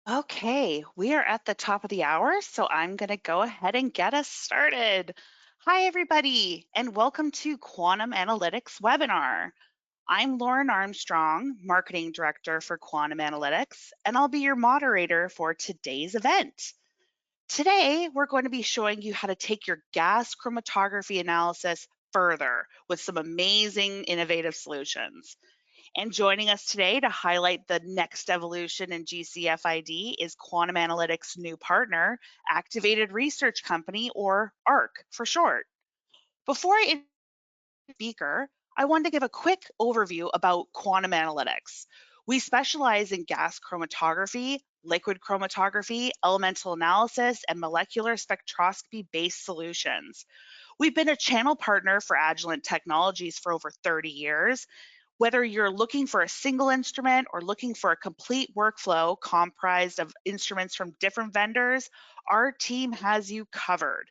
Okay, we are at the top of the hour, so I'm going to go ahead and get us started. Hi, everybody, and welcome to Quantum Analytics webinar. I'm Lauren Armstrong, Marketing Director for Quantum Analytics, and I'll be your moderator for today's event. Today, we're going to be showing you how to take your gas chromatography analysis further with some amazing innovative solutions. And joining us today to highlight the next evolution in GC-FID is Quantum Analytics' new partner, Activated Research Company, or ARC for short. Before I introduce the speaker, I wanted to give a quick overview about quantum analytics. We specialize in gas chromatography, liquid chromatography, elemental analysis, and molecular spectroscopy based solutions. We've been a channel partner for Agilent Technologies for over 30 years. Whether you're looking for a single instrument or looking for a complete workflow comprised of instruments from different vendors, our team has you covered.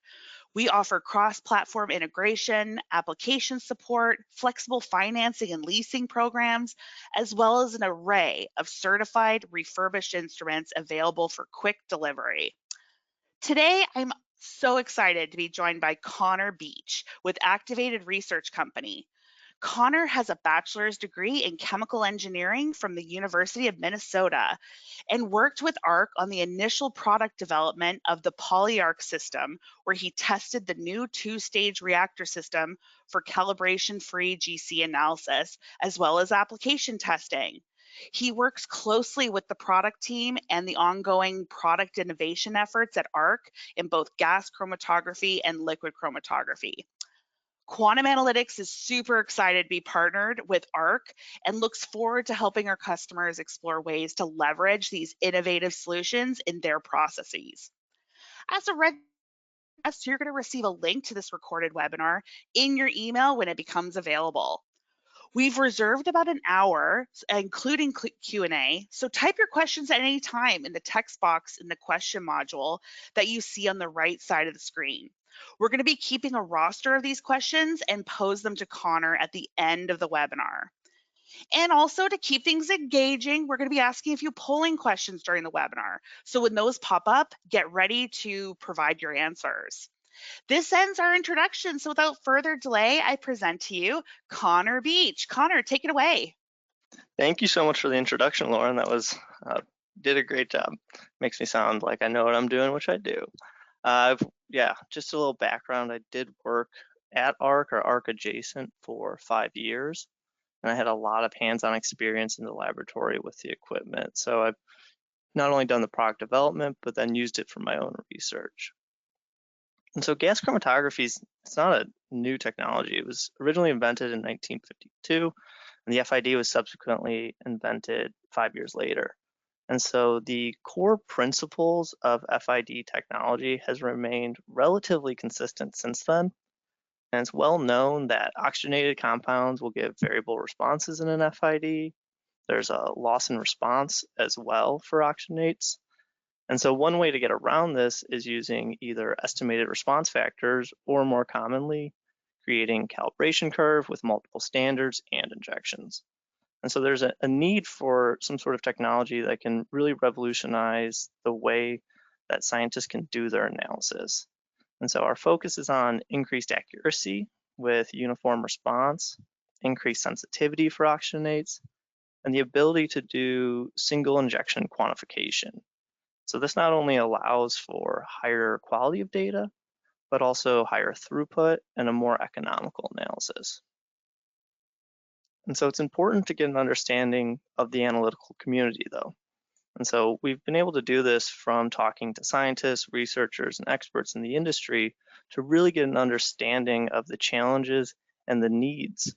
We offer cross platform integration, application support, flexible financing and leasing programs, as well as an array of certified refurbished instruments available for quick delivery. Today, I'm so excited to be joined by Connor Beach with Activated Research Company. Connor has a bachelor's degree in chemical engineering from the University of Minnesota and worked with ARC on the initial product development of the Polyarc system, where he tested the new two-stage reactor system for calibration-free GC analysis, as well as application testing. He works closely with the product team and the ongoing product innovation efforts at ARC in both gas chromatography and liquid chromatography. Quantum Analytics is super excited to be partnered with ARC and looks forward to helping our customers explore ways to leverage these innovative solutions in their processes. As a red guest, you're going to receive a link to this recorded webinar in your email when it becomes available. We've reserved about an hour, including Q&A, so type your questions at any time in the text box in the question module that you see on the right side of the screen. We're going to be keeping a roster of these questions and pose them to Connor at the end of the webinar. And also to keep things engaging, we're going to be asking a few polling questions during the webinar. So when those pop up, get ready to provide your answers. This ends our introduction. So without further delay, I present to you Connor Beach. Connor, take it away. Thank you so much for the introduction, Lauren. That was did a great job. Makes me sound like I know what I'm doing, which I do. Yeah, just a little background. I did work at ARC or ARC adjacent for 5 years, and I had a lot of hands-on experience in the laboratory with the equipment. So I've not only done the product development, but then used it for my own research. And so gas chromatography it's not a new technology. It was originally invented in 1952, and the FID was subsequently invented 5 years later. And so the core principles of FID technology has remained relatively consistent since then. And it's well known that oxygenated compounds will give variable responses in an FID. There's a loss in response as well for oxygenates. And so one way to get around this is using either estimated response factors or more commonly, creating calibration curve with multiple standards and injections. And so there's a need for some sort of technology that can really revolutionize the way that scientists can do their analysis. And so our focus is on increased accuracy with uniform response, increased sensitivity for oxygenates, and the ability to do single injection quantification. So this not only allows for higher quality of data, but also higher throughput and a more economical analysis. And so it's important to get an understanding of the analytical community though. And so we've been able to do this from talking to scientists, researchers, and experts in the industry to really get an understanding of the challenges and the needs.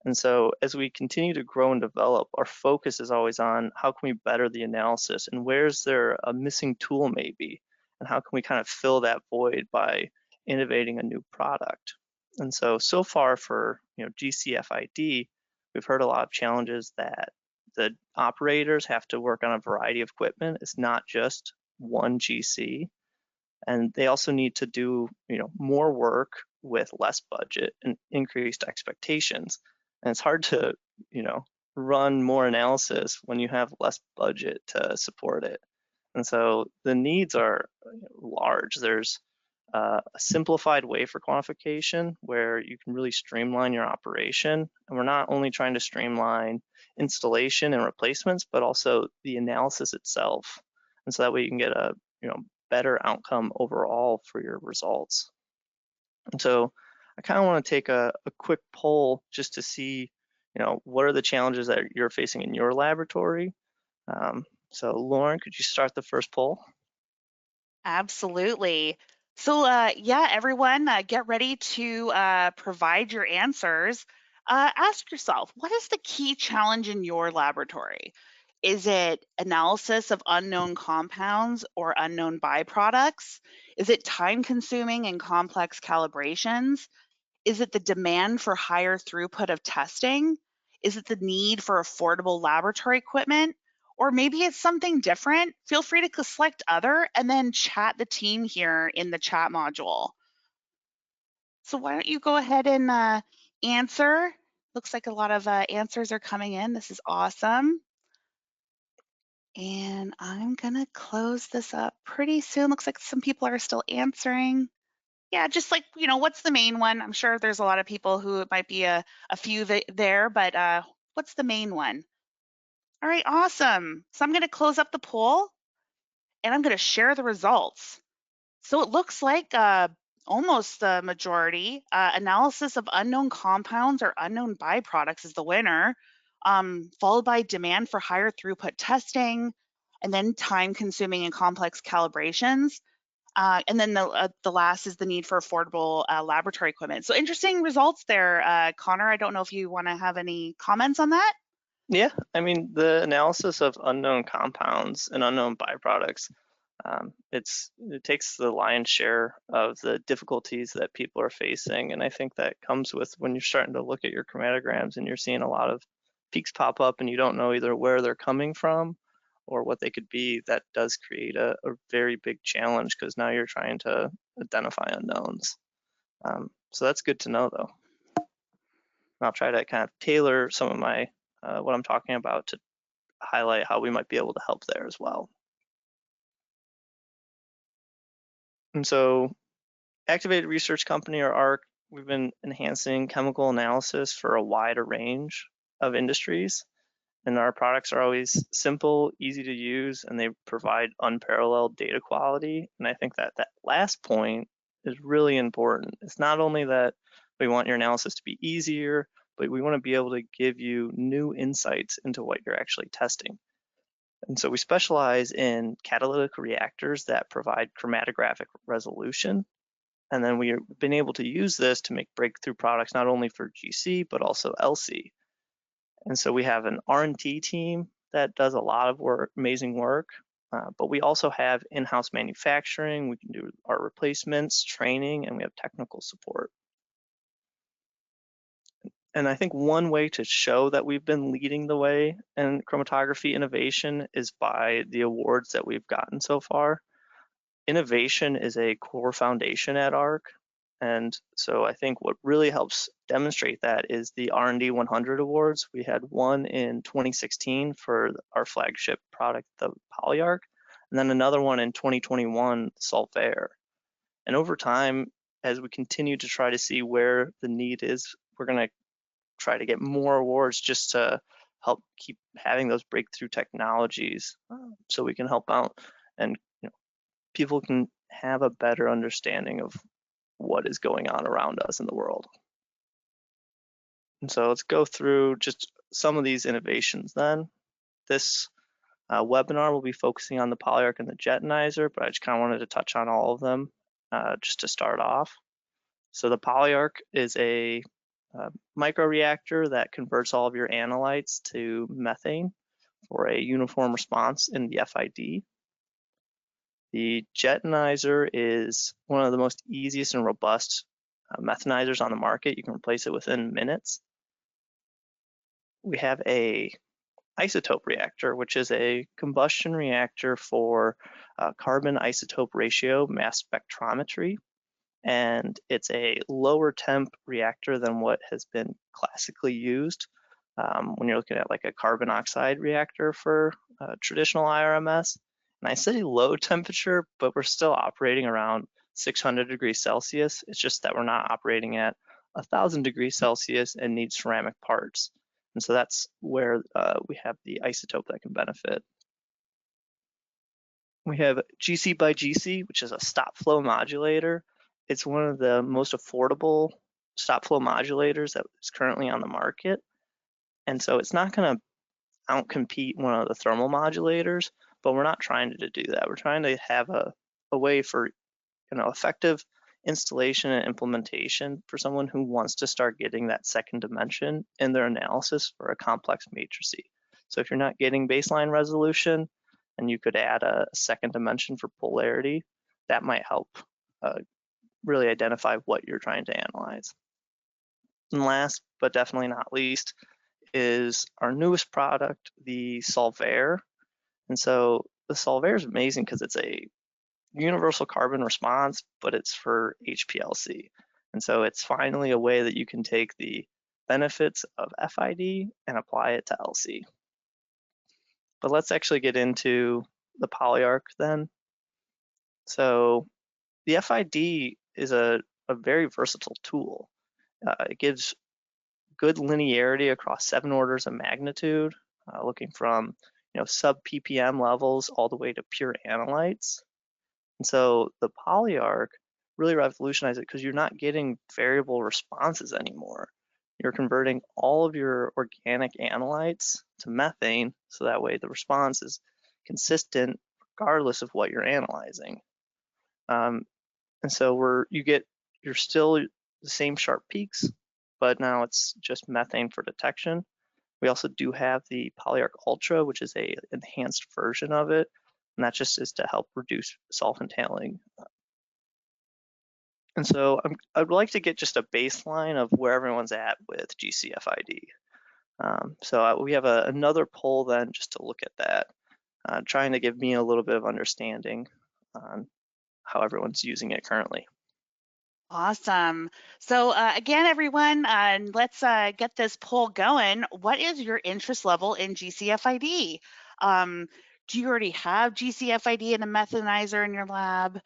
And so as we continue to grow and develop, our focus is always on how can we better the analysis and where's there a missing tool maybe, and how can we kind of fill that void by innovating a new product. And so far for GC-FID, we've heard a lot of challenges that the operators have to work on a variety of equipment. It's not just one GC. And they also need to do more work with less budget and increased expectations. And it's hard to run more analysis when you have less budget to support it. And so the needs are large. There's a simplified way for quantification where you can really streamline your operation. And we're not only trying to streamline installation and replacements, but also the analysis itself. And so that way you can get a better outcome overall for your results. And so I kind of want to take a quick poll just to see, what are the challenges that you're facing in your laboratory? So Lauren, could you start the first poll? Absolutely. So, yeah, everyone, get ready to provide your answers. Ask yourself, what is the key challenge in your laboratory? Is it analysis of unknown compounds or unknown byproducts? Is it time-consuming and complex calibrations? Is it the demand for higher throughput of testing? Is it the need for affordable laboratory equipment? Or maybe it's something different. Feel free to select other and then chat the team here in the chat module. So why don't you go ahead and answer? Looks like a lot of answers are coming in. This is awesome. And I'm gonna close this up pretty soon. Looks like some people are still answering. Yeah, just like, what's the main one? I'm sure there's a lot of people who it might be a few there, but what's the main one? All right, awesome. So I'm going to close up the poll and I'm going to share the results. So it looks like almost the majority analysis of unknown compounds or unknown byproducts is the winner, followed by demand for higher throughput testing, and then time consuming and complex calibrations. And then the last is the need for affordable laboratory equipment. So interesting results there, Connor. I don't know if you want to have any comments on that. Yeah, I mean, the analysis of unknown compounds and unknown byproducts, it takes the lion's share of the difficulties that people are facing. And I think that comes with when you're starting to look at your chromatograms and you're seeing a lot of peaks pop up and you don't know either where they're coming from or what they could be. That does create a very big challenge because now you're trying to identify unknowns. So that's good to know, though. I'll try to kind of tailor some of my what I'm talking about to highlight how we might be able to help there as well. And so Activated Research Company, or ARC, we've been enhancing chemical analysis for a wider range of industries. And our products are always simple, easy to use, and they provide unparalleled data quality. And I think that that last point is really important. It's not only that we want your analysis to be easier, but we want to be able to give you new insights into what you're actually testing. And so we specialize in catalytic reactors that provide chromatographic resolution. And then we've been able to use this to make breakthrough products not only for GC, but also LC. And so we have an R&D team that does a lot of work, amazing work, but we also have in-house manufacturing. We can do our replacements, training, and we have technical support. And I think one way to show that we've been leading the way in chromatography innovation is by the awards that we've gotten so far. Innovation is a core foundation at ARC. And so I think what really helps demonstrate that is the R&D 100 awards. We had one in 2016 for our flagship product, the Polyarc, and then another one in 2021, Solvair. And over time, as we continue to try to see where the need is, we're going to try to get more awards just to help keep having those breakthrough technologies so we can help out and people can have a better understanding of what is going on around us in the world. And so let's go through just some of these innovations then. This webinar will be focusing on the Polyarc and the Jetanizer, but I just kind of wanted to touch on all of them just to start off. So the Polyarc is a microreactor that converts all of your analytes to methane for a uniform response in the FID. The Jetanizer is one of the most easiest and robust methanizers on the market. You can replace it within minutes. We have a isotope reactor, which is a combustion reactor for carbon isotope ratio mass spectrometry. And it's a lower temp reactor than what has been classically used when you're looking at like a carbon oxide reactor for traditional IRMS. And I say low temperature, but we're still operating around 600 degrees Celsius. It's just that we're not operating at 1,000 degrees Celsius and need ceramic parts. And so that's where we have the isotope that can benefit. We have GC by GC, which is a stop flow modulator. It's one of the most affordable stop flow modulators that is currently on the market. And so it's not going to outcompete one of the thermal modulators, but we're not trying to do that. We're trying to have a way for effective installation and implementation for someone who wants to start getting that second dimension in their analysis for a complex matrix. So if you're not getting baseline resolution and you could add a second dimension for polarity, that might help really identify what you're trying to analyze. And last, but definitely not least, is our newest product, the Solvair. And so the Solvair is amazing because it's a universal carbon response, but it's for HPLC. And so it's finally a way that you can take the benefits of FID and apply it to LC. But let's actually get into the Polyarc then. So the FID is a very versatile tool. It gives good linearity across 7 orders of magnitude, looking from sub ppm levels all the way to pure analytes. And so the Polyarc really revolutionized it because you're not getting variable responses anymore. You're converting all of your organic analytes to methane, so that way the response is consistent regardless of what you're analyzing. And so you're still the same sharp peaks, but now it's just methane for detection. We also do have the Polyarc Ultra, which is a enhanced version of it, and that just is to help reduce solvent handling. And so I'd like to get just a baseline of where everyone's at with GC-FID. So we have another poll then just to look at that, trying to give me a little bit of understanding on how everyone's using it currently. Awesome. So again, everyone, let's get this poll going. What is your interest level in GC-FID? Do you already have GC-FID and a methanizer in your lab?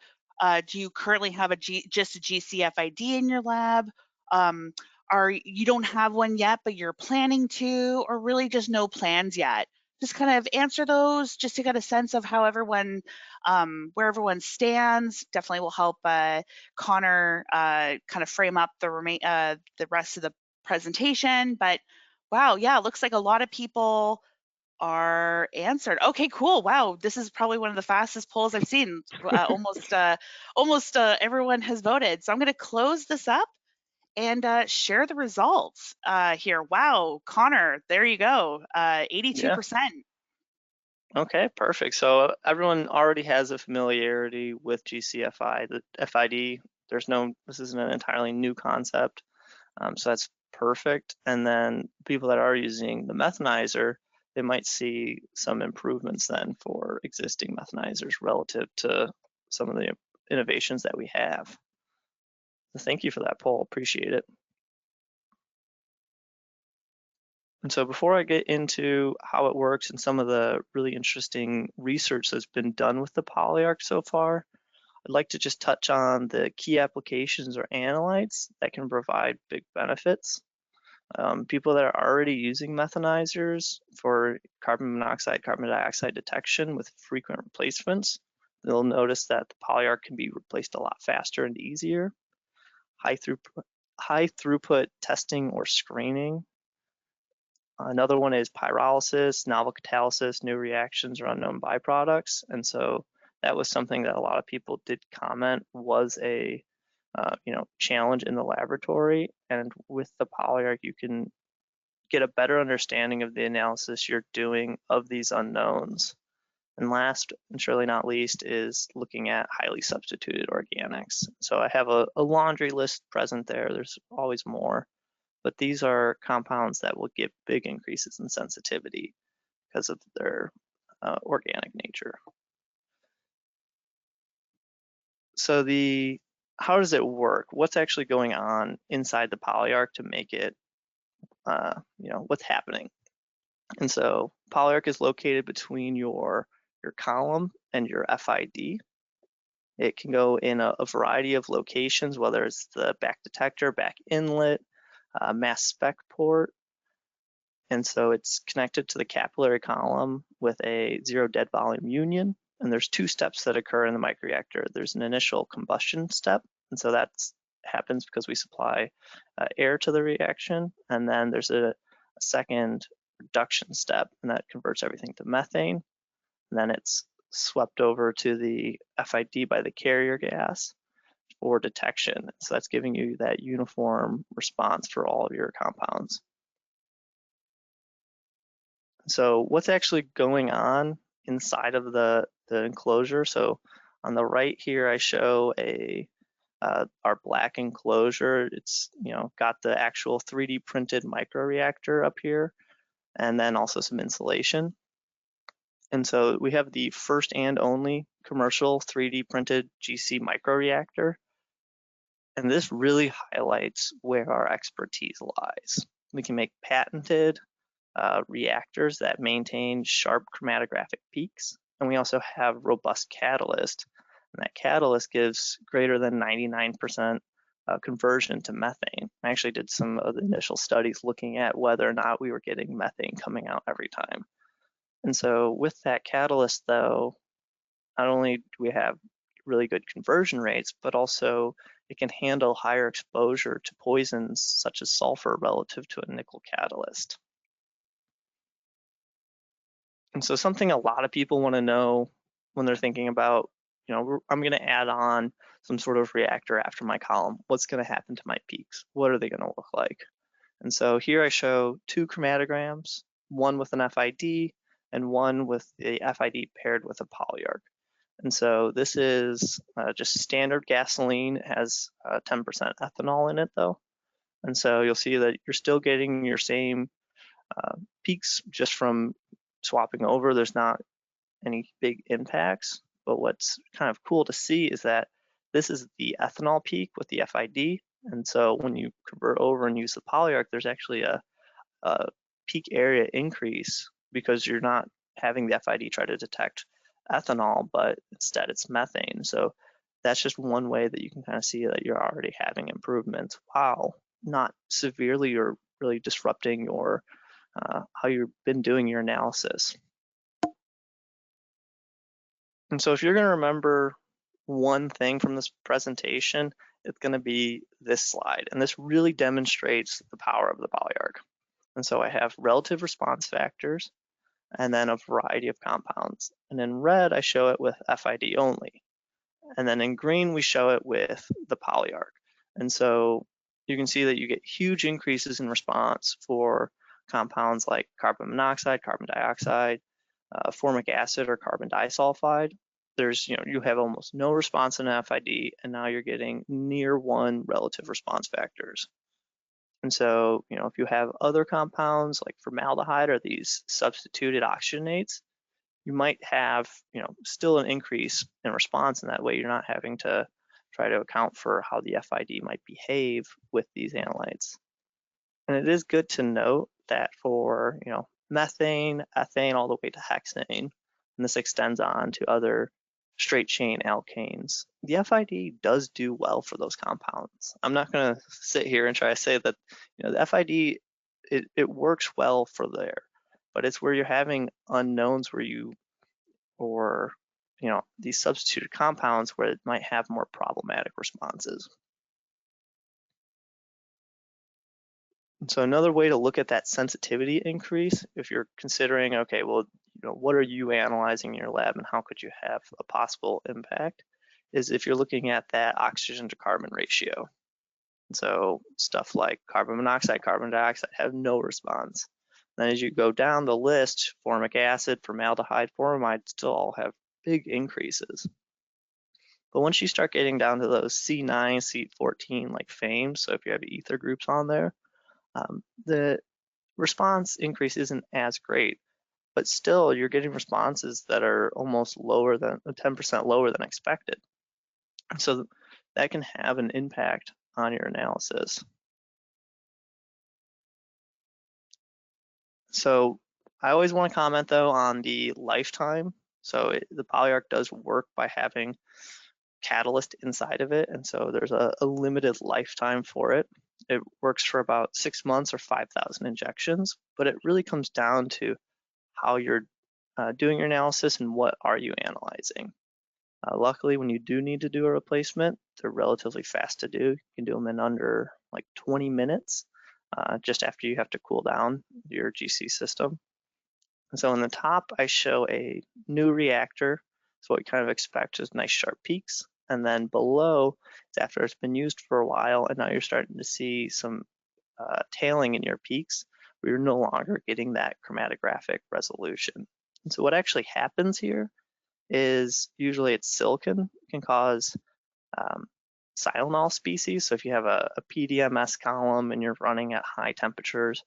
Do you currently have just a GC-FID in your lab? You don't have one yet, but you're planning to, or really just no plans yet? Just kind of answer those just to get a sense of how everyone, where everyone stands. Definitely will help Connor kind of frame up the rest of the presentation. But wow, yeah, looks like a lot of people are answered. Okay, cool. Wow, this is probably one of the fastest polls I've seen. Almost everyone has voted. So I'm going to close this up and share the results here. Wow, Connor, there you go, 82%. Okay, perfect. So everyone already has a familiarity with GC-FI, the FID. This isn't an entirely new concept, so that's perfect. And then people that are using the methanizer, they might see some improvements then for existing methanizers relative to some of the innovations that we have. So thank you for that poll, appreciate it. And so before I get into how it works and some of the really interesting research that's been done with the Polyarc so far, I'd like to just touch on the key applications or analytes that can provide big benefits. People that are already using methanizers for carbon monoxide, carbon dioxide detection with frequent replacements, they'll notice that the Polyarc can be replaced a lot faster and easier. High throughput testing or screening. Another one is pyrolysis, novel catalysis, new reactions, or unknown byproducts. And so that was something that a lot of people did comment was a challenge in the laboratory. And with the Polyarc, you can get a better understanding of the analysis you're doing of these unknowns. And last, and surely not least, is looking at highly substituted organics. So I have a laundry list present there. There's always more, but these are compounds that will give big increases in sensitivity because of their organic nature. So how does it work? What's actually going on inside the Polyarc to make it, what's happening? And so Polyarc is located between your your column and your FID. It can go in a variety of locations, whether it's the back detector, back inlet, mass spec port. And so it's connected to the capillary column with a zero dead volume union. And there's two steps that occur in the microreactor. There's an initial combustion step. And so that happens because we supply air to the reaction. And then there's a second reduction step, and that converts everything to methane. And then it's swept over to the FID by the carrier gas for detection. So that's giving you that uniform response for all of your compounds. So what's actually going on inside of the enclosure? So on the right here, I show our black enclosure. It's got the actual 3D printed microreactor up here, and then also some insulation. And so we have the first and only commercial 3D printed GC microreactor. And this really highlights where our expertise lies. We can make patented reactors that maintain sharp chromatographic peaks. And we also have robust catalyst. And that catalyst gives greater than 99% conversion to methane. I actually did some of the initial studies looking at whether or not we were getting methane coming out every time. And so with that catalyst, though, not only do we have really good conversion rates, but also it can handle higher exposure to poisons such as sulfur relative to a nickel catalyst. And so something a lot of people want to know when they're thinking about, I'm going to add on some sort of reactor after my column. What's going to happen to my peaks? What are they going to look like? And so here I show two chromatograms, one with an FID and one with the FID paired with a Polyarc. And so this is just standard gasoline. It has 10% ethanol in it though. And so you'll see that you're still getting your same peaks just from swapping over. There's not any big impacts, but what's kind of cool to see is that this is the ethanol peak with the FID. And so when you convert over and use the Polyarc, there's actually a peak area increase because you're not having the FID try to detect ethanol, but instead it's methane. So that's just one way that you can kind of see that you're already having improvements while not severely or really disrupting your how you've been doing your analysis. And so if you're going to remember one thing from this presentation, it's going to be this slide. And this really demonstrates the power of the Polyarc. And so I have relative response factors and then a variety of compounds. And in red, I show it with FID only. And then in green, we show it with the Polyarc. And so you can see that you get huge increases in response for compounds like carbon monoxide, carbon dioxide, formic acid, or carbon disulfide. There's, you have almost no response in FID, and now you're getting near one relative response factors. And so, if you have other compounds like formaldehyde or these substituted oxygenates, you might have, still an increase in response, and that way you're not having to try to account for how the FID might behave with these analytes. And it is good to note that for, methane, ethane, all the way to hexane, and this extends on to other straight chain alkanes, the FID does do well for those compounds. I'm not going to sit here and try to say that, the FID, it works well for there, but it's where you're having unknowns or these substituted compounds where it might have more problematic responses. And so another way to look at that sensitivity increase, if you're considering, okay, well, what are you analyzing in your lab and how could you have a possible impact, is if you're looking at that oxygen to carbon ratio. And so stuff like carbon monoxide, carbon dioxide have no response. Then as you go down the list, formic acid, formaldehyde, formamide still all have big increases. But once you start getting down to those C9, C14 like FAMEs, so if you have ether groups on there, the response increase isn't as great, but still you're getting responses that are almost lower than 10% lower than expected. So that can have an impact on your analysis. So I always want to comment though on the lifetime. So the Polyarc does work by having catalyst inside of it, and so there's a limited lifetime for it. It works for about 6 months or 5,000 injections, but it really comes down to how you're doing your analysis and what are you analyzing. Luckily, when you do need to do a replacement, they're relatively fast to do. You can do them in under like 20 minutes, just after you have to cool down your GC system. And so on the top, I show a new reactor. So what you kind of expect is nice sharp peaks. And then below, it's after it's been used for a while, and now you're starting to see some tailing in your peaks, where you're no longer getting that chromatographic resolution. And so what actually happens here is usually it's silicon can cause silanol species. So if you have a PDMS column and you're running at high temperatures,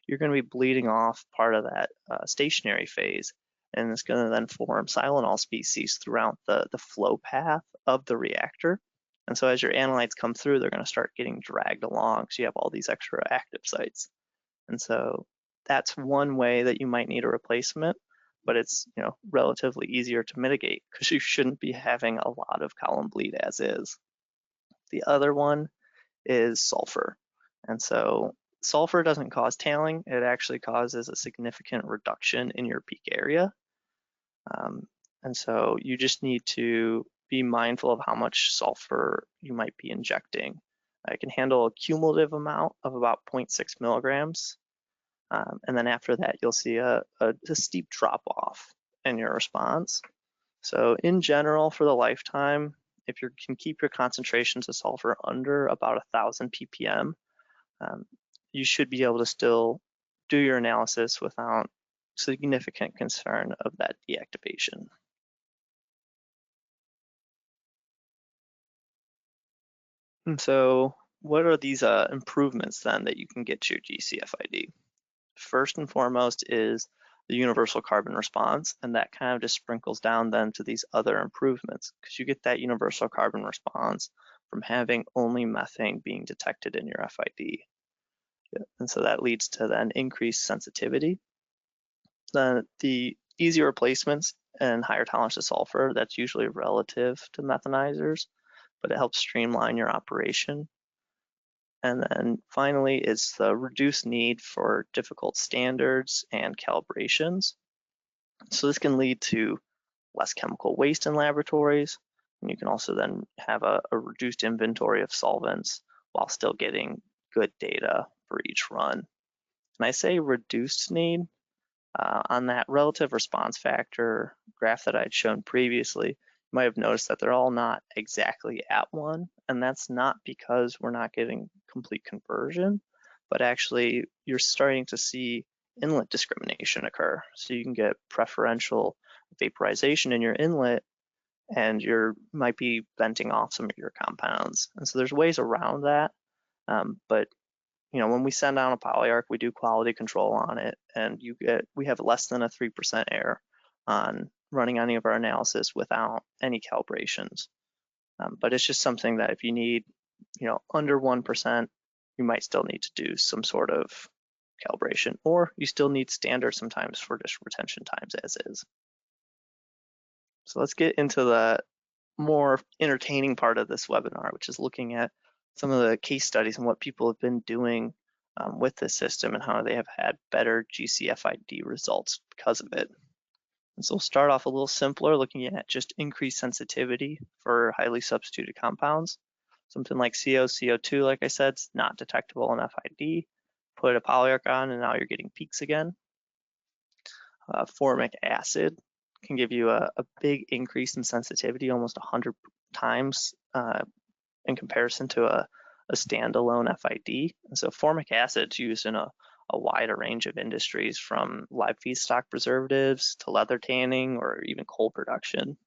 you're going to be bleeding off part of that stationary phase, and it's going to then form silanol species throughout the flow path of the reactor. And so as your analytes come through, they're going to start getting dragged along, so you have all these extra active sites. And so that's one way that you might need a replacement, but it's relatively easier to mitigate because you shouldn't be having a lot of column bleed as is. The other one is sulfur. And so sulfur doesn't cause tailing, it actually causes a significant reduction in your peak area. And so you just need to be mindful of how much sulfur you might be injecting. It can handle a cumulative amount of about 0.6 milligrams. And then after that, you'll see a steep drop off in your response. So in general, for the lifetime, if you can keep your concentrations of sulfur under about 1,000 ppm, you should be able to still do your analysis without significant concern of that deactivation. And so what are these improvements then that you can get to your GC-FID? First and foremost is the universal carbon response, and that kind of just sprinkles down then to these other improvements, because you get that universal carbon response from having only methane being detected in your FID. And so that leads to then increased sensitivity. Then the easy replacements and higher tolerance to sulfur, that's usually relative to methanizers, but it helps streamline your operation. And then finally is the reduced need for difficult standards and calibrations. So this can lead to less chemical waste in laboratories, and you can also then have a reduced inventory of solvents while still getting good data for each run. And I say reduced need, on that relative response factor graph that I'd shown previously, you might have noticed that they're all not exactly at 1, and that's not because we're not getting complete conversion, but actually you're starting to see inlet discrimination occur. So you can get preferential vaporization in your inlet, and you might be venting off some of your compounds. And so there's ways around that, but when we send down a Polyarc, we do quality control on it, and we have less than a 3% error on running any of our analysis without any calibrations. But it's just something that if you need, under 1%, you might still need to do some sort of calibration, or you still need standard sometimes for just retention times as is. So let's get into the more entertaining part of this webinar, which is looking at some of the case studies and what people have been doing with this system and how they have had better GC-FID results because of it. And so we'll start off a little simpler, looking at just increased sensitivity for highly substituted compounds. Something like CO, CO2, like I said, is not detectable in FID. Put a Polyarc on and now you're getting peaks again. Formic acid can give you a big increase in sensitivity, almost 100 times in comparison to a standalone FID. And so formic acid is used in a wider range of industries, from live feedstock preservatives to leather tanning or even coal production.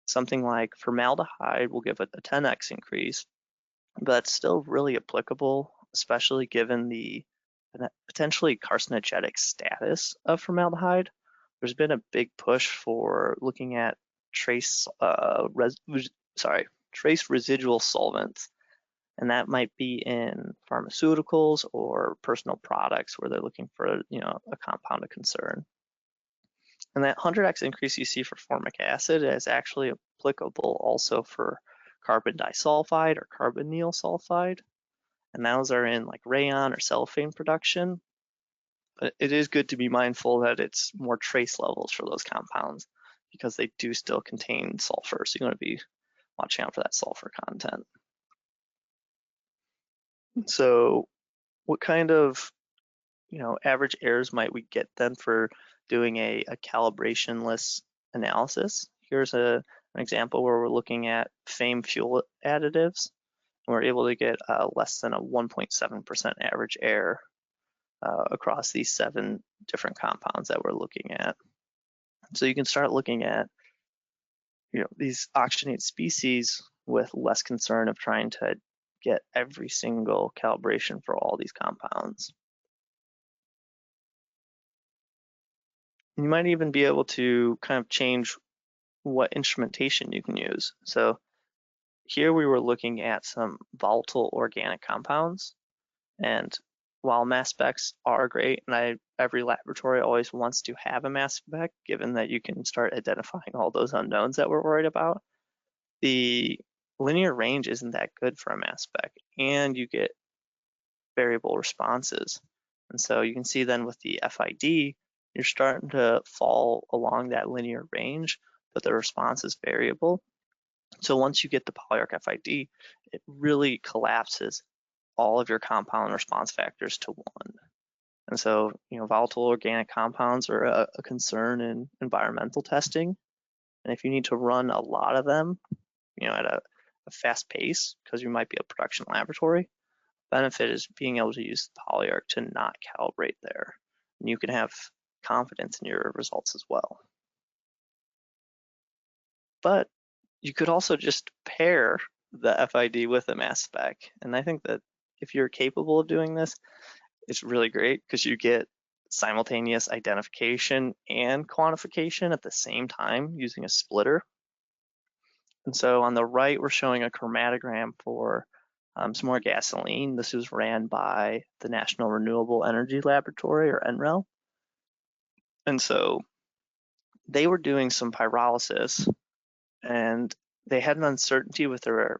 Something like formaldehyde will give a 10x increase, but that's still really applicable, especially given the potentially carcinogenic status of formaldehyde. There's been a big push for looking at trace residual solvents, and that might be in pharmaceuticals or personal products where they're looking for a compound of concern. And that 100x increase you see for formic acid is actually applicable also for carbon disulfide or carbonyl sulfide. And those are in like rayon or cellophane production. But it is good to be mindful that it's more trace levels for those compounds because they do still contain sulfur. So you want to be watching out for that sulfur content. So what kind of average errors might we get then for doing a calibrationless analysis? Here's an example where we're looking at FAME fuel additives, and we're able to get less than a 1.7% average error across these 7 different compounds that we're looking at. So you can start looking at these oxygenate species with less concern of trying to get every single calibration for all these compounds. You might even be able to kind of change what instrumentation you can use. So here we were looking at some volatile organic compounds, and while mass specs are great, and every laboratory always wants to have a mass spec, given that you can start identifying all those unknowns that we're worried about, the linear range isn't that good for a mass spec, and you get variable responses. And so you can see then with the FID, you're starting to fall along that linear range, but the response is variable. So once you get the Polyarc FID, it really collapses all of your compound response factors to 1. And so, volatile organic compounds are a concern in environmental testing. And if you need to run a lot of them, at a fast pace, because you might be a production laboratory, benefit is being able to use the Polyarc to not calibrate there. And you can have confidence in your results as well. But you could also just pair the FID with a mass spec. And I think that if you're capable of doing this, it's really great because you get simultaneous identification and quantification at the same time using a splitter. And so on the right, we're showing a chromatogram for some more gasoline. This was ran by the National Renewable Energy Laboratory, or NREL. And so they were doing some pyrolysis, and they had an uncertainty with their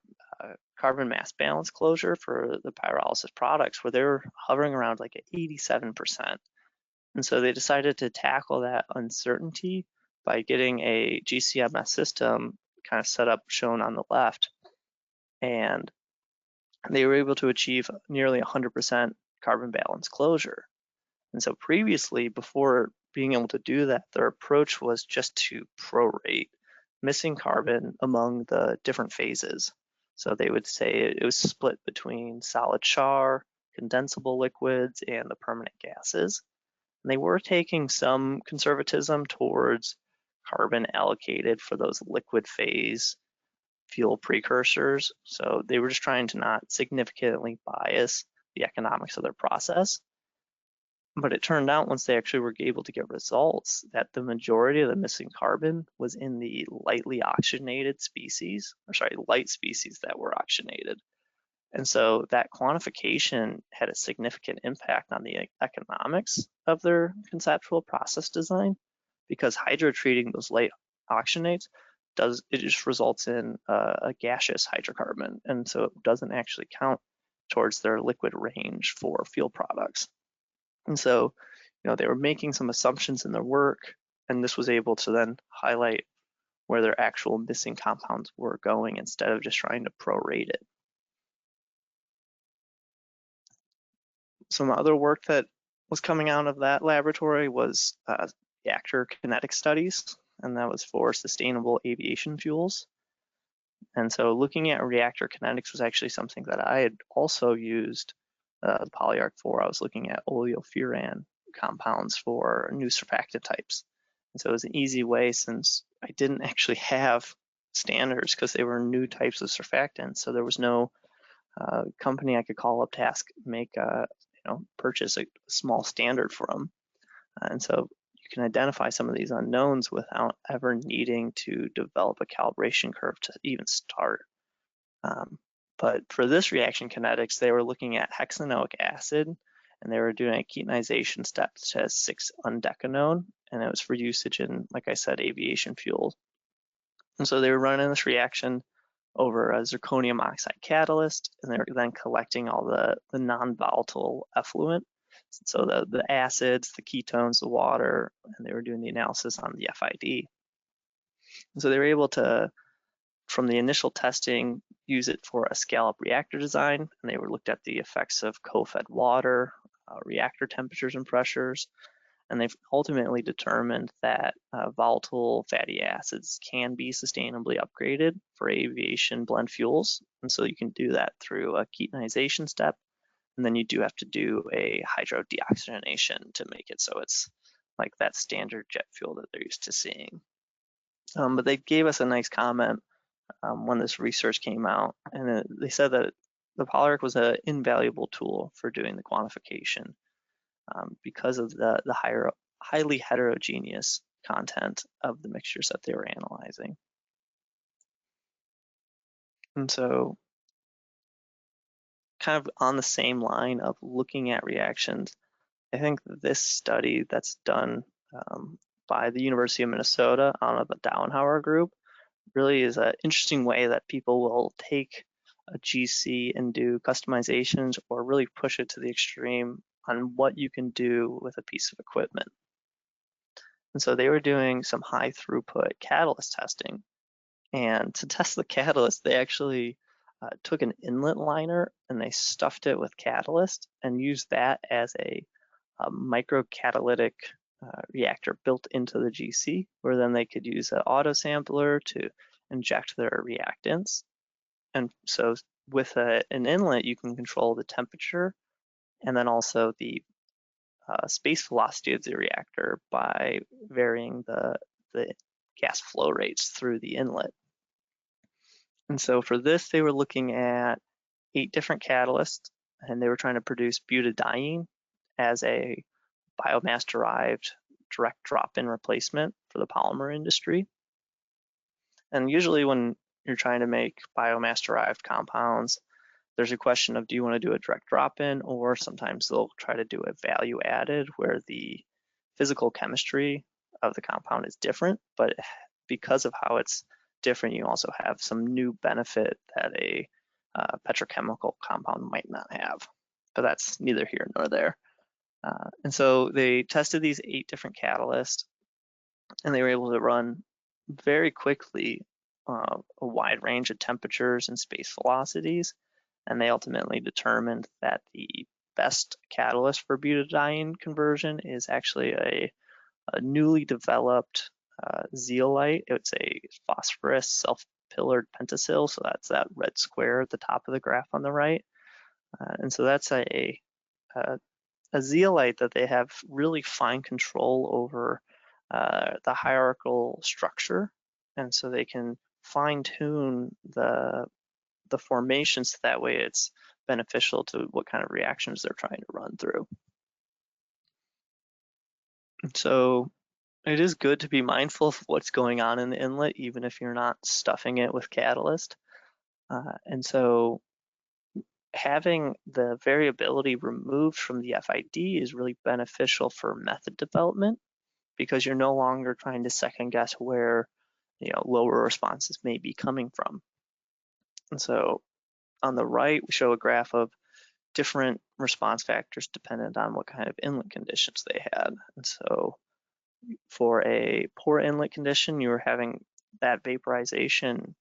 carbon mass balance closure for the pyrolysis products where they were hovering around like at 87%. And so they decided to tackle that uncertainty by getting a GC-MS system kind of set up, shown on the left. And they were able to achieve nearly 100% carbon balance closure. And so previously, before being able to do that, their approach was just to prorate missing carbon among the different phases. So they would say it was split between solid char, condensable liquids, and the permanent gases. And they were taking some conservatism towards carbon allocated for those liquid phase fuel precursors. So they were just trying to not significantly bias the economics of their process. But it turned out once they actually were able to get results that the majority of the missing carbon was in the lightly oxygenated species, light species that were oxygenated. And so that quantification had a significant impact on the economics of their conceptual process design, because hydrotreating those light oxygenates just results in a gaseous hydrocarbon, and so it doesn't actually count towards their liquid range for fuel products. And so, they were making some assumptions in their work, and this was able to then highlight where their actual missing compounds were going instead of just trying to prorate it. Some other work that was coming out of that laboratory was reactor kinetic studies, and that was for sustainable aviation fuels. And so looking at reactor kinetics was actually something that I had also used the Polyarc for. I was looking at oleofuran compounds for new surfactant types. And so it was an easy way, since I didn't actually have standards because they were new types of surfactants. So there was no company I could call up to ask, purchase a small standard for them. And so you can identify some of these unknowns without ever needing to develop a calibration curve to even start. But for this reaction kinetics, they were looking at hexanoic acid, and they were doing a ketonization step to 6-undecanone, and it was for usage in, like I said, aviation fuel. And so they were running this reaction over a zirconium oxide catalyst, and they were then collecting all the non-volatile effluent. So the acids, the ketones, the water, and they were doing the analysis on the FID. And so they were able to, from the initial testing, use it for a scale-up reactor design, and they were looked at the effects of co-fed water, reactor temperatures and pressures, and they've ultimately determined that volatile fatty acids can be sustainably upgraded for aviation blend fuels. And so you can do that through a ketonization step, and then you do have to do a hydrodeoxygenation to make it so it's like that standard jet fuel that they're used to seeing. But they gave us a nice comment when this research came out, and they said that the Polyarc was an invaluable tool for doing the quantification because of the highly heterogeneous content of the mixtures that they were analyzing. And so, kind of on the same line of looking at reactions, I think this study that's done by the University of Minnesota out of the Dauenhauer group really is an interesting way that people will take a GC and do customizations or really push it to the extreme on what you can do with a piece of equipment. And so they were doing some high throughput catalyst testing. And to test the catalyst, they actually took an inlet liner and they stuffed it with catalyst and used that as a microcatalytic reactor built into the GC, where then they could use an auto sampler to inject their reactants. And so with an inlet, you can control the temperature and then also the space velocity of the reactor by varying the gas flow rates through the inlet. And so for this, they were looking at 8 different catalysts, and they were trying to produce butadiene as a biomass-derived direct drop-in replacement for the polymer industry. And usually when you're trying to make biomass-derived compounds, there's a question of, do you want to do a direct drop-in, or sometimes they'll try to do a value added where the physical chemistry of the compound is different, but because of how it's different, you also have some new benefit that a petrochemical compound might not have. But that's neither here nor there. And so they tested these 8 different catalysts, and they were able to run very quickly a wide range of temperatures and space velocities. And they ultimately determined that the best catalyst for butadiene conversion is actually a newly developed zeolite. It's a phosphorus self-pillared pentasyl, so that's that red square at the top of the graph on the right. And so that's a zeolite that they have really fine control over the hierarchical structure, and so they can fine-tune the formations so that way it's beneficial to what kind of reactions they're trying to run through. And so it is good to be mindful of what's going on in the inlet, even if you're not stuffing it with catalyst. And so having the variability removed from the FID is really beneficial for method development, because you're no longer trying to second guess where lower responses may be coming from. And so on the right, we show a graph of different response factors dependent on what kind of inlet conditions they had. And so for a poor inlet condition, you were having that vaporization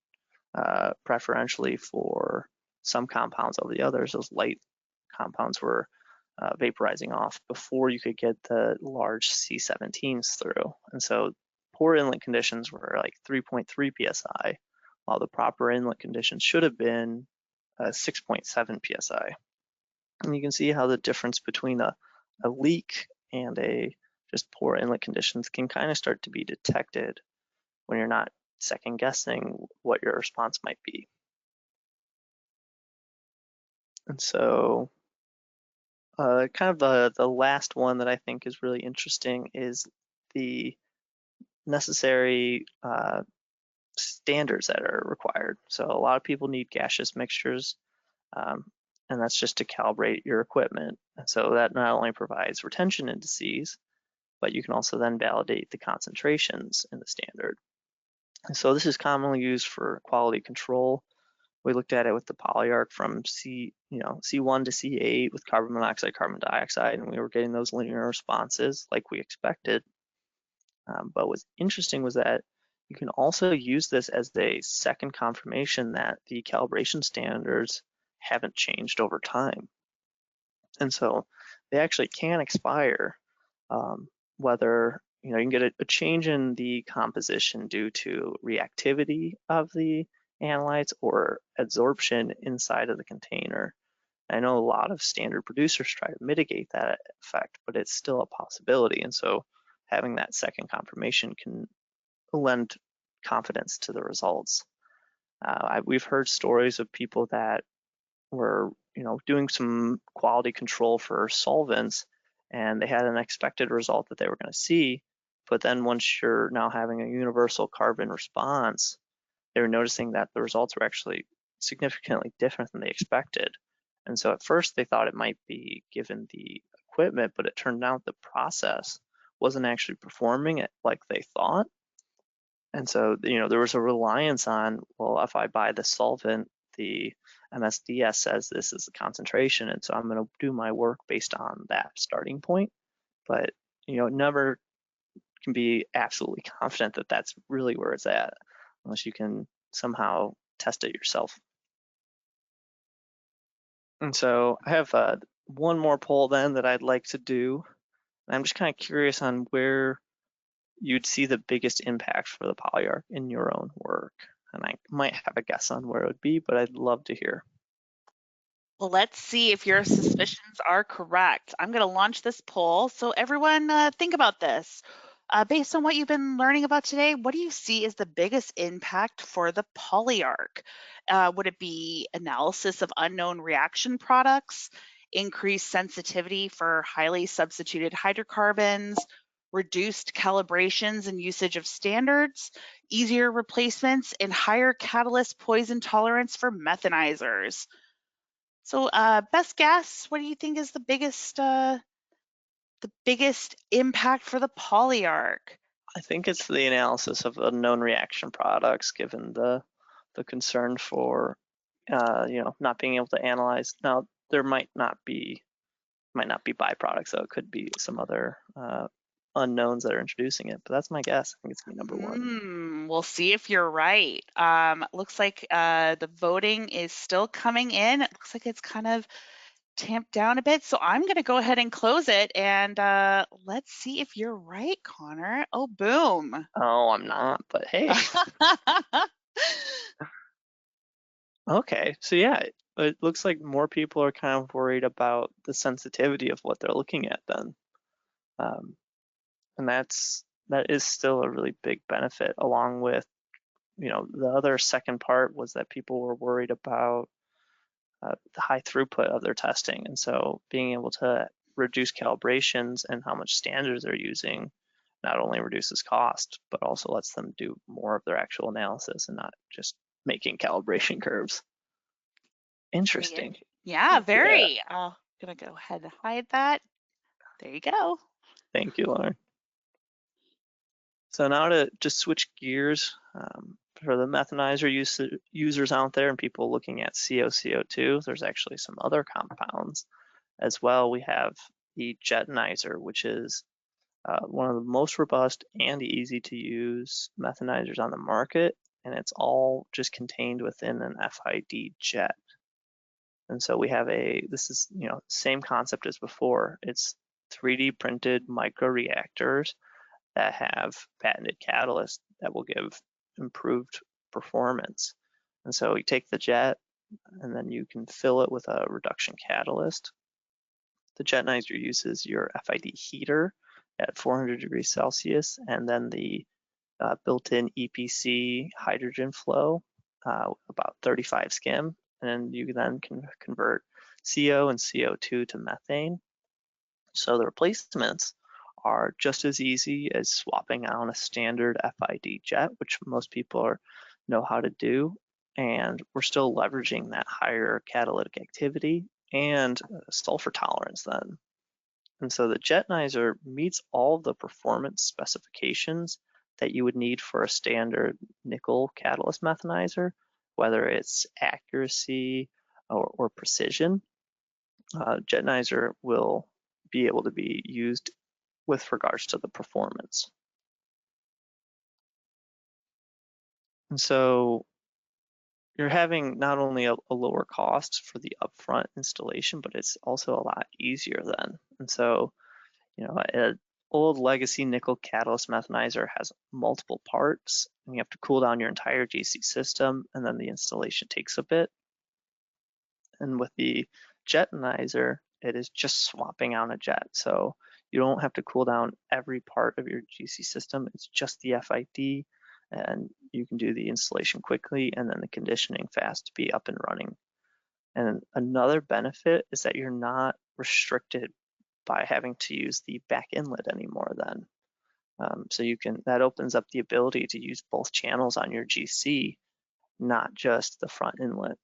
preferentially for some compounds over the others. Those light compounds were vaporizing off before you could get the large C17s through. And so poor inlet conditions were like 3.3 psi, while the proper inlet conditions should have been 6.7 psi. And you can see how the difference between a leak and a just poor inlet conditions can kind of start to be detected when you're not second guessing what your response might be. And so kind of the last one that I think is really interesting is the necessary standards that are required. So a lot of people need gaseous mixtures, and that's just to calibrate your equipment. And so that not only provides retention indices, but you can also then validate the concentrations in the standard. And so this is commonly used for quality control. We looked at it with the Polyarc from C1 to C8 with carbon monoxide, carbon dioxide, and we were getting those linear responses like we expected. But what's interesting was that you can also use this as a second confirmation that the calibration standards haven't changed over time. And so they actually can expire, whether you can get a change in the composition due to reactivity of the analytes or adsorption inside of the container. I know a lot of standard producers try to mitigate that effect, but it's still a possibility. And so having that second confirmation can lend confidence to the results. We've heard stories of people that were doing some quality control for solvents, and they had an expected result that they were going to see, but then once you're now having a universal carbon response, they were noticing that the results were actually significantly different than they expected. And so at first they thought it might be given the equipment, but it turned out the process wasn't actually performing it like they thought. And so, there was a reliance on, well, if I buy the solvent, the MSDS says this is the concentration, and so I'm going to do my work based on that starting point. But, never can be absolutely confident that that's really where it's at, unless you can somehow test it yourself. And so I have one more poll then that I'd like to do. I'm just kind of curious on where you'd see the biggest impact for the Polyarc in your own work. And I might have a guess on where it would be, but I'd love to hear. Well, let's see if your suspicions are correct. I'm going to launch this poll. So everyone, think about this. Based on what you've been learning about today, what do you see as the biggest impact for the Polyarc? Would it be analysis of unknown reaction products, increased sensitivity for highly substituted hydrocarbons, reduced calibrations and usage of standards, easier replacements, and higher catalyst poison tolerance for methanizers? So, best guess, what do you think is the biggest impact for the Polyarc? I think it's the analysis of unknown reaction products, given the concern for not being able to analyze. Now there might not be byproducts, so it could be some other unknowns that are introducing it, but that's my guess. I think it's gonna be number one. We'll see if you're right. Looks like the voting is still coming in. It looks like it's kind of tamped down a bit. So I'm going to go ahead and close it, and let's see if you're right, Connor. Oh, boom. Oh, I'm not, but hey. Okay, so yeah, it looks like more people are kind of worried about the sensitivity of what they're looking at then. And that is still a really big benefit, along with, the other second part was that people were worried about the high throughput of their testing. And so being able to reduce calibrations and how much standards they're using not only reduces cost, but also lets them do more of their actual analysis and not just making calibration curves. Interesting. Yeah, very. Yeah. I'm going to go ahead and hide that. There you go. Thank you, Lauren. So now to just switch gears, for the methanizer users out there and people looking at CO2, there's actually some other compounds as well. We have the Jetanizer, which is one of the most robust and easy to use methanizers on the market, and it's all just contained within an FID jet. And so we have this is, same concept as before. It's 3D printed microreactors that have patented catalysts that will give improved performance. And so you take the jet and then you can fill it with a reduction catalyst. The Jetanizer uses your FID heater at 400 degrees Celsius, and then the built-in EPC hydrogen flow, about 35 skim, and you then can convert CO and CO2 to methane. So the replacements are just as easy as swapping out a standard FID jet, which most people know how to do, and we're still leveraging that higher catalytic activity and sulfur tolerance then. And so the Jetanizer meets all the performance specifications that you would need for a standard nickel catalyst methanizer, whether it's accuracy or precision. Jetanizer will be able to be used with regards to the performance. And so you're having not only a lower cost for the upfront installation, but it's also a lot easier then. And so, an old legacy nickel catalyst methanizer has multiple parts, and you have to cool down your entire GC system, and then the installation takes a bit. And with the Jetanizer, it is just swapping out a jet. So you don't have to cool down every part of your GC system. It's just the FID, and you can do the installation quickly and then the conditioning fast to be up and running. And another benefit is that you're not restricted by having to use the back inlet anymore then. So that opens up the ability to use both channels on your GC, not just the front inlet.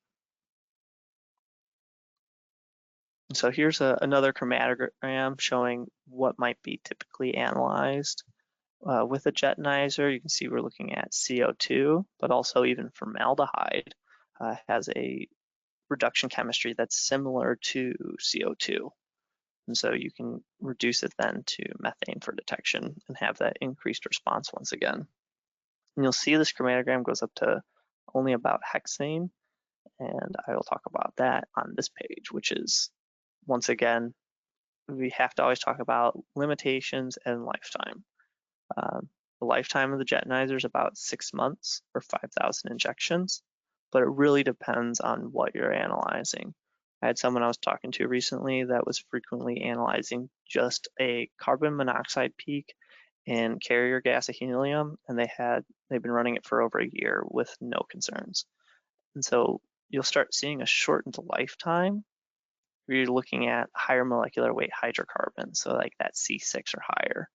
So here's another chromatogram showing what might be typically analyzed with a Jetanizer. You can see we're looking at CO2, but also even formaldehyde has a reduction chemistry that's similar to CO2. And so you can reduce it then to methane for detection and have that increased response once again. And you'll see this chromatogram goes up to only about hexane, and I will talk about that on this page, which is, once again, we have to always talk about limitations and lifetime. The lifetime of the Jetanizer is about 6 months or 5,000 injections, but it really depends on what you're analyzing. I had someone I was talking to recently that was frequently analyzing just a carbon monoxide peak and carrier gas of helium, and they've been running it for over a year with no concerns. And so you'll start seeing a shortened lifetime where you're looking at higher molecular weight hydrocarbons, so like that C6 or higher.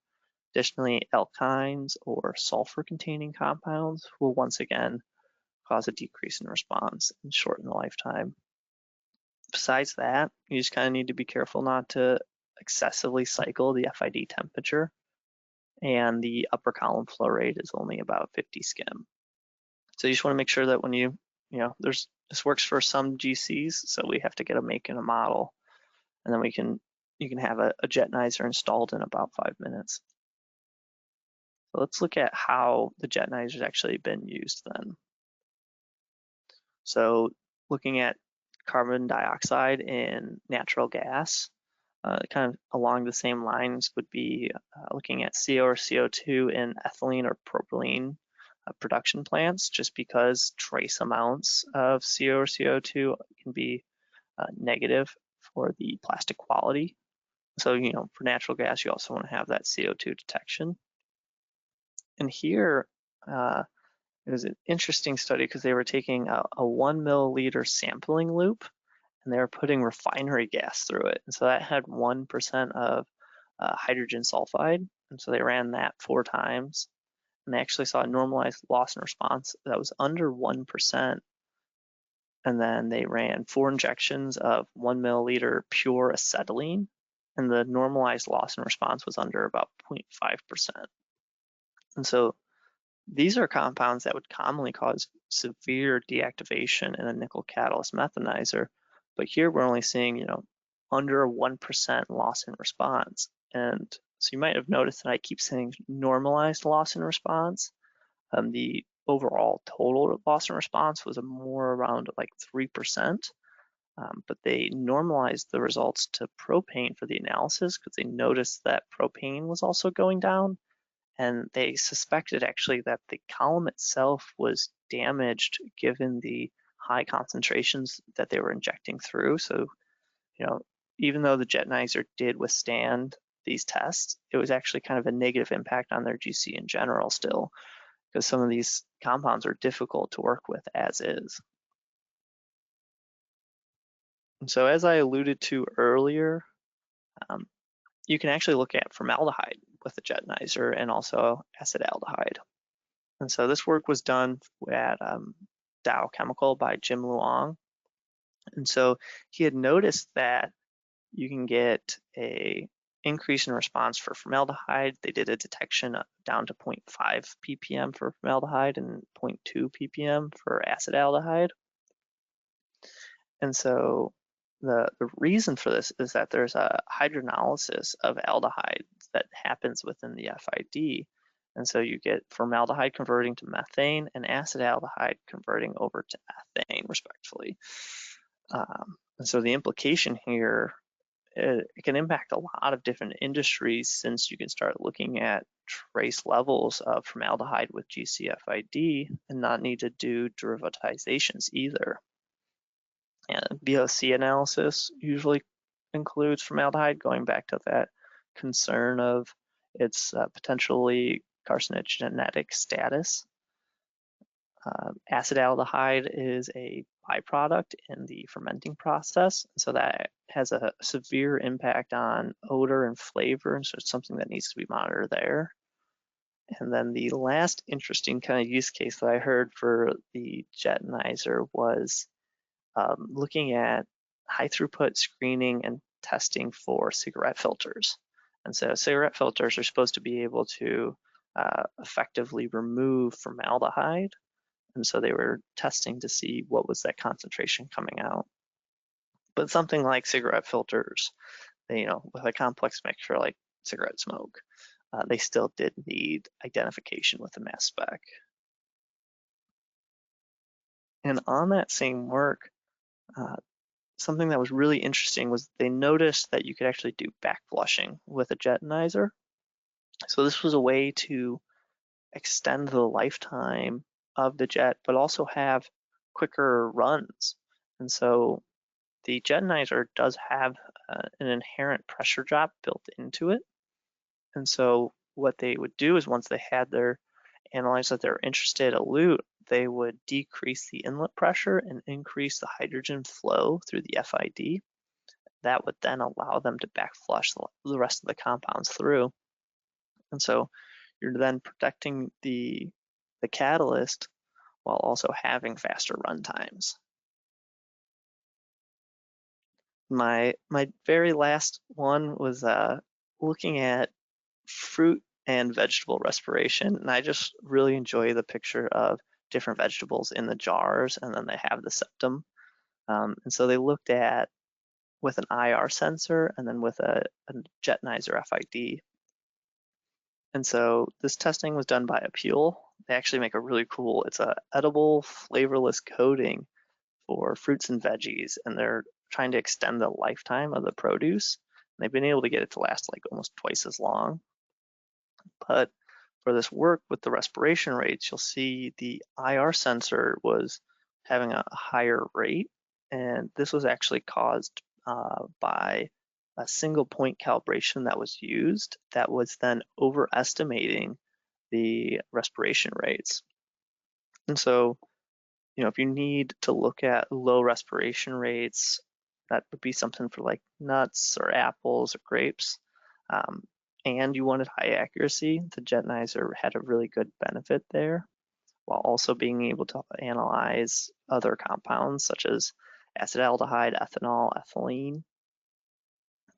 Additionally, alkynes or sulfur-containing compounds will once again cause a decrease in response and shorten the lifetime. Besides that, you just kind of need to be careful not to excessively cycle the FID temperature, and the upper column flow rate is only about 50 skim. So you just want to make sure that when this works for some GCs, so we have to get a make and a model, and then you can have a Jetanizer installed in about 5 minutes. So let's look at how the Jetanizer has actually been used then. So looking at carbon dioxide in natural gas, kind of along the same lines would be looking at CO or CO2 in ethylene or propylene production plants, just because trace amounts of CO or CO2 can be negative for the plastic quality. So, for natural gas, you also want to have that CO2 detection. And here, it was an interesting study because they were taking a 1 milliliter sampling loop, and they were putting refinery gas through it. And so that had 1% of hydrogen sulfide. And so they ran that 4 times, and they actually saw a normalized loss in response that was under 1%. And then they ran 4 injections of 1 milliliter pure acetylene, and the normalized loss in response was under about 0.5%. And so these are compounds that would commonly cause severe deactivation in a nickel catalyst methanizer, but here we're only seeing, under 1% loss in response. And so you might have noticed that I keep saying normalized loss in response. The overall total loss in response was more around like 3%, but they normalized the results to propane for the analysis because they noticed that propane was also going down. And they suspected actually that the column itself was damaged given the high concentrations that they were injecting through. So, even though the Jetanizer did withstand these tests, it was actually kind of a negative impact on their GC in general still, because some of these compounds are difficult to work with as is. And so as I alluded to earlier, you can actually look at formaldehyde with the Jetanizer and also acetaldehyde. And so this work was done at Dow Chemical by Jim Luong. And so he had noticed that you can get a increase in response for formaldehyde. They did a detection down to 0.5 ppm for formaldehyde and 0.2 ppm for acetaldehyde. And so the reason for this is that there's a hydrolysis of aldehydes that happens within the FID. And so you get formaldehyde converting to methane and acetaldehyde converting over to ethane, respectively. And so the implication here, it can impact a lot of different industries, since you can start looking at trace levels of formaldehyde with GC-FID and not need to do derivatizations either. And VOC analysis usually includes formaldehyde, going back to that concern of its potentially carcinogenic status. Acetaldehyde is a byproduct in the fermenting process, so that has a severe impact on odor and flavor, and so it's something that needs to be monitored there. And then the last interesting kind of use case that I heard for the Jetanizer was looking at high throughput screening and testing for cigarette filters. And so cigarette filters are supposed to be able to effectively remove formaldehyde. And so they were testing to see what was that concentration coming out. But something like cigarette filters, with a complex mixture like cigarette smoke, they still did need identification with the mass spec. And on that same work, something that was really interesting was they noticed that you could actually do backflushing with a Jetanizer. So this was a way to extend the lifetime of the jet, but also have quicker runs. And so the Jetanizer does have an inherent pressure drop built into it. And so what they would do is, once they had their analyze that they're interested in elute, they would decrease the inlet pressure and increase the hydrogen flow through the FID. That would then allow them to backflush the rest of the compounds through. And so you're then protecting the catalyst while also having faster run times. My very last one was looking at fruit and vegetable respiration, and I just really enjoy the picture of different vegetables in the jars, and then they have the septum. And so they looked at with an IR sensor and then with a Jetanizer FID. And so this testing was done by Appeal. They actually make a really cool, it's a edible flavorless coating for fruits and veggies, and they're trying to extend the lifetime of the produce. And they've been able to get it to last like almost twice as long. But for this work with the respiration rates, you'll see the IR sensor was having a higher rate, and this was actually caused by a single point calibration that was used that was then overestimating the respiration rates. And so, if you need to look at low respiration rates, that would be something for like nuts or apples or grapes, and you wanted high accuracy, the Jetanizer had a really good benefit there, while also being able to analyze other compounds such as acetaldehyde, ethanol, ethylene.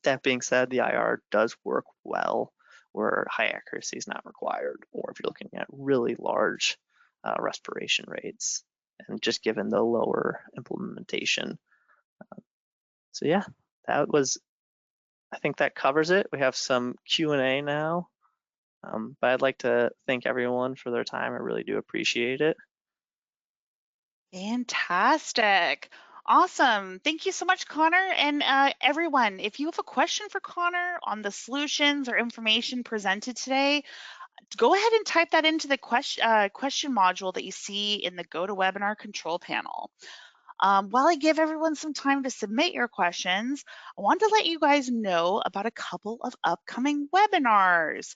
That being said, the IR does work well where high accuracy is not required, or if you're looking at really large respiration rates, and just given the lower implementation. So yeah, I think that covers it. We have some Q&A now, but I'd like to thank everyone for their time. I really do appreciate it. Fantastic. Awesome. Thank you so much, Connor. And everyone, if you have a question for Connor on the solutions or information presented today, go ahead and type that into the question module that you see in the GoToWebinar control panel. While I give everyone some time to submit your questions, I want to let you guys know about a couple of upcoming webinars.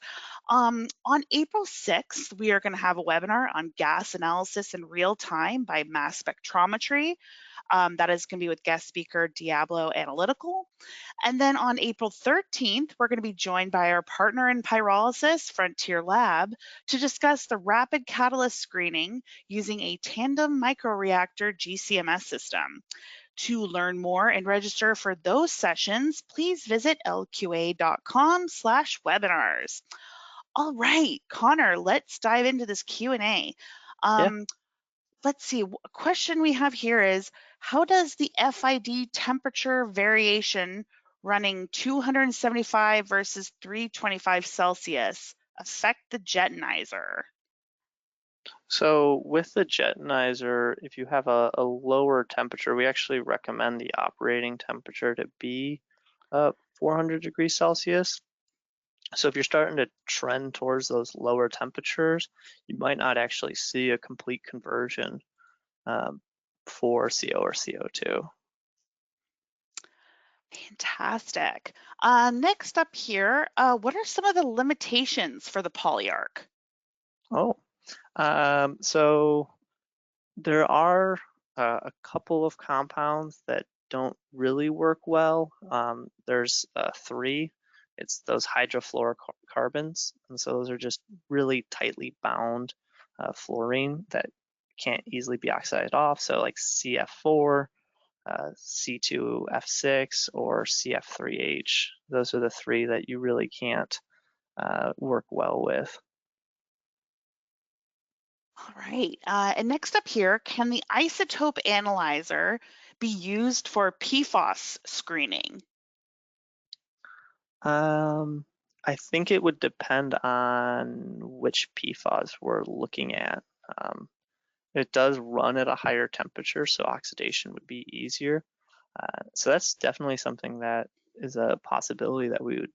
On April 6th, we are going to have a webinar on gas analysis in real time by mass spectrometry. That is going to be with guest speaker Diablo Analytical. And then on April 13th, we're going to be joined by our partner in pyrolysis, Frontier Lab, to discuss the rapid catalyst screening using a tandem microreactor GCMS system. To learn more and register for those sessions, please visit lqa.com/webinars. All right, Connor, let's dive into this Q&A. Yeah. Let's see, a question we have here is, how does the FID temperature variation running 275 versus 325 Celsius affect the jetanizer? So with the jetanizer, if you have a lower temperature, we actually recommend the operating temperature to be 400 degrees Celsius. So if you're starting to trend towards those lower temperatures, you might not actually see a complete conversion for CO or CO2. Fantastic. Next up here, what are some of the limitations for the Polyarc? Oh, so there are a couple of compounds that don't really work well. There's three. It's those hydrofluorocarbons, and so those are just really tightly bound fluorine that can't easily be oxidized off. So like CF4, C2F6, or CF3H. Those are the three that you really can't work well with. All right, and next up here, can the isotope analyzer be used for PFAS screening? I think it would depend on which PFAS we're looking at. It does run at a higher temperature, so oxidation would be easier. So that's definitely something that is a possibility that we would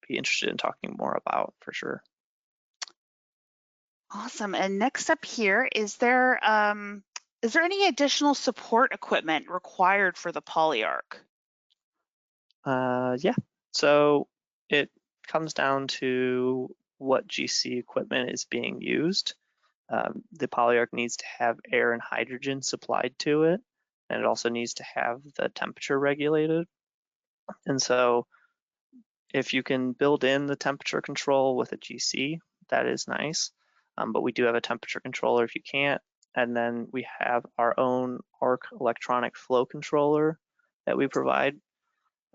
be interested in talking more about for sure. Awesome. And next up here, is there any additional support equipment required for the Polyarc? Yeah, so it comes down to what GC equipment is being used. The Polyarc needs to have air and hydrogen supplied to it, and it also needs to have the temperature regulated. And so if you can build in the temperature control with a GC, that is nice. But we do have a temperature controller if you can't. And then we have our own ARC electronic flow controller that we provide.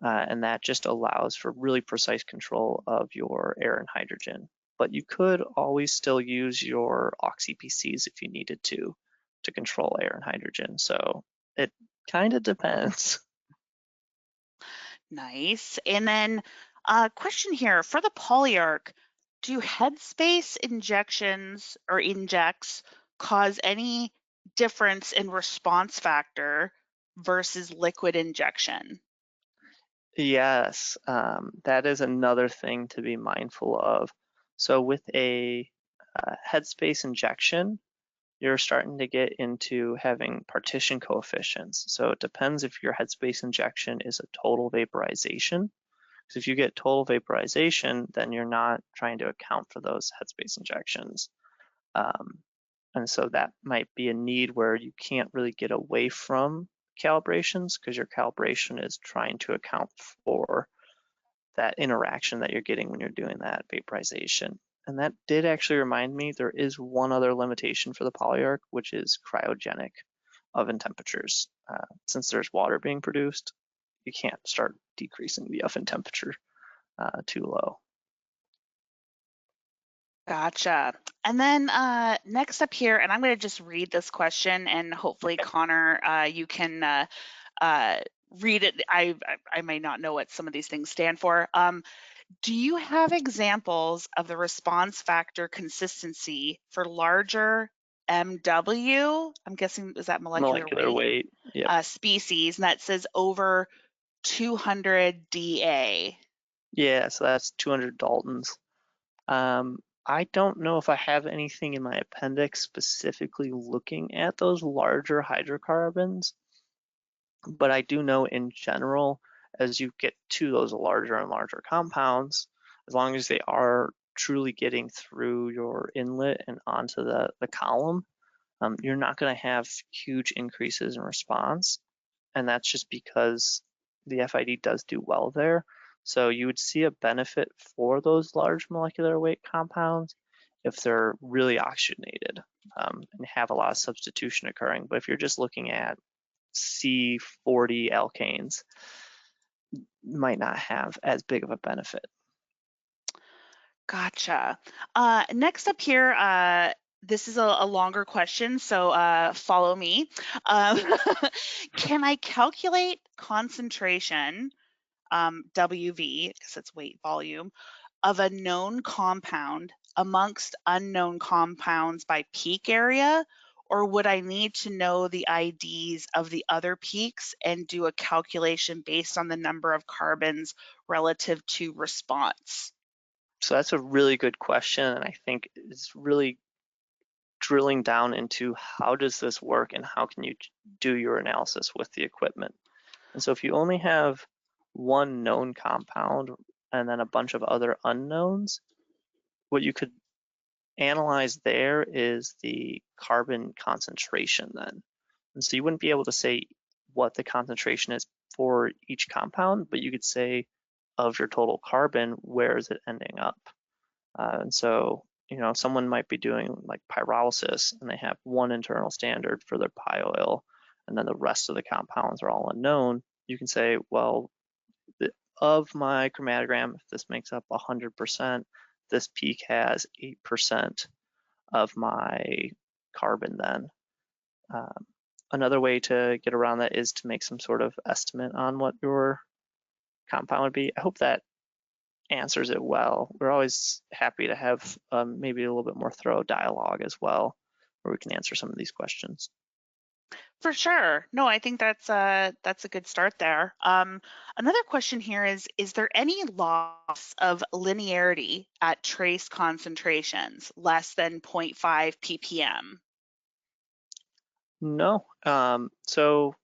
And that just allows for really precise control of your air and hydrogen. But you could always still use your Oxy PCs if you needed to control air and hydrogen. So it kind of depends. Nice. And then question here, for the Polyarc, do headspace injections or injects cause any difference in response factor versus liquid injection? Yes, that is another thing to be mindful of. So with a headspace injection, you're starting to get into having partition coefficients. So it depends if your headspace injection is a total vaporization. Because if you get total vaporization, then you're not trying to account for those headspace injections. Um, and so that might be a need where you can't really get away from calibrations because your calibration is trying to account for that interaction that you're getting when you're doing that vaporization. And that did actually remind me there is one other limitation for the Polyarc, which is cryogenic oven temperatures. Since there's water being produced, you can't start decreasing the oven temperature too low. Gotcha. And then next up here, and I'm going to just read this question, and hopefully, Connor, you can read it. I may not know what some of these things stand for. Do you have examples of the response factor consistency for larger MW? I'm guessing, is that molecular Molecular weight? weight, yep. Species, and that says over 200 DA. Yeah, so that's 200 Daltons. I don't know if I have anything in my appendix specifically looking at those larger hydrocarbons, but I do know in general, as you get to those larger and larger compounds, as long as they are truly getting through your inlet and onto the column, you're not going to have huge increases in response. And that's just because the FID does do well there. So you would see a benefit for those large molecular weight compounds if they're really oxygenated and have a lot of substitution occurring. But if you're just looking at C40 alkanes might not have as big of a benefit. Gotcha. Next up here, this is a longer question, so follow me. Um, can I calculate concentration, WV, because it's weight volume, of a known compound amongst unknown compounds by peak area? Or would I need to know the IDs of the other peaks and do a calculation based on the number of carbons relative to response? So that's a really good question, and I think it's really drilling down into how does this work and how can you do your analysis with the equipment. And so if you only have one known compound and then a bunch of other unknowns, what you could analyze there is the carbon concentration then. And so you wouldn't be able to say what the concentration is for each compound, but you could say of your total carbon, where is it ending up? And so, someone might be doing like pyrolysis and they have one internal standard for their py oil, and then the rest of the compounds are all unknown. You can say, well, of my chromatogram, if this makes up 100%, this peak has 8% of my carbon then. Another way to get around that is to make some sort of estimate on what your compound would be. I hope that answers it well. We're always happy to have maybe a little bit more thorough dialogue as well, where we can answer some of these questions. For sure. No, I think that's a good start there. Another question here is there any loss of linearity at trace concentrations less than 0.5 ppm? No. So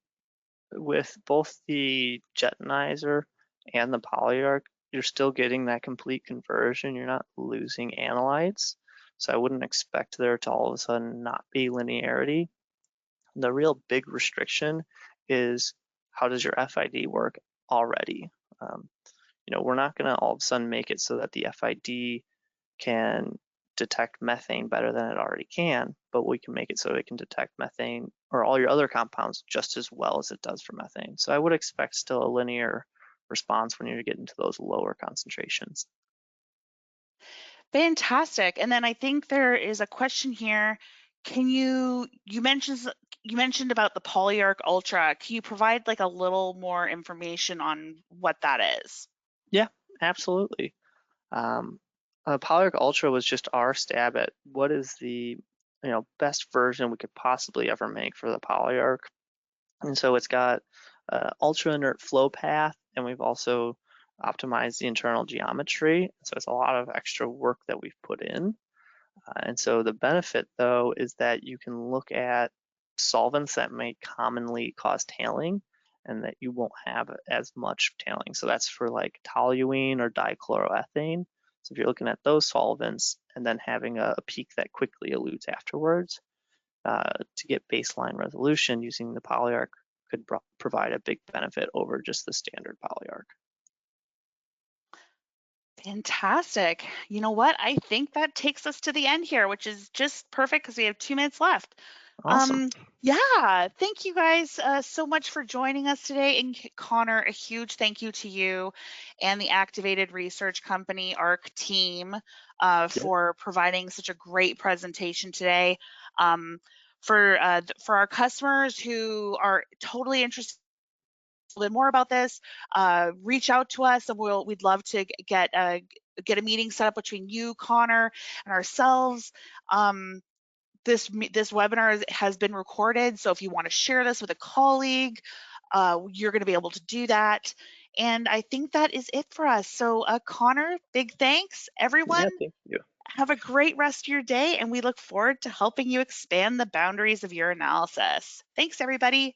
with both the Jetanizer and the Polyarc, you're still getting that complete conversion. You're not losing analytes. So I wouldn't expect there to all of a sudden not be linearity. The real big restriction is how does your FID work already? We're not going to all of a sudden make it so that the FID can detect methane better than it already can, but we can make it so it can detect methane or all your other compounds just as well as it does for methane. So I would expect still a linear response when you get into those lower concentrations. Fantastic. And then I think there is a question here. Can you mentioned about the Polyarc Ultra. Can you provide like a little more information on what that is? Yeah, absolutely. Um, Polyarc Ultra was just our stab at what is the best version we could possibly ever make for the Polyarc. And so it's got ultra inert flow path, and we've also optimized the internal geometry. So it's a lot of extra work that we've put in. And so the benefit though is that you can look at solvents that may commonly cause tailing and that you won't have as much tailing. So that's for like toluene or dichloroethane. So if you're looking at those solvents and then having a peak that quickly eludes afterwards, to get baseline resolution using the Polyarc could provide a big benefit over just the standard Polyarc. Fantastic. You know what? I think that takes us to the end here, which is just perfect because we have 2 minutes left. Awesome. Yeah, thank you guys so much for joining us today. And Connor, a huge thank you to you and the Activated Research Company ARC team Yeah. for providing such a great presentation today. For our customers who are totally interested little bit more about this, reach out to us, and we'd love to get a meeting set up between you, Connor, and ourselves. This webinar has been recorded, so if you want to share this with a colleague, you're going to be able to do that. And I think that is it for us. So, Connor, big thanks, everyone. Yeah, thank you. Have a great rest of your day, and we look forward to helping you expand the boundaries of your analysis. Thanks, everybody.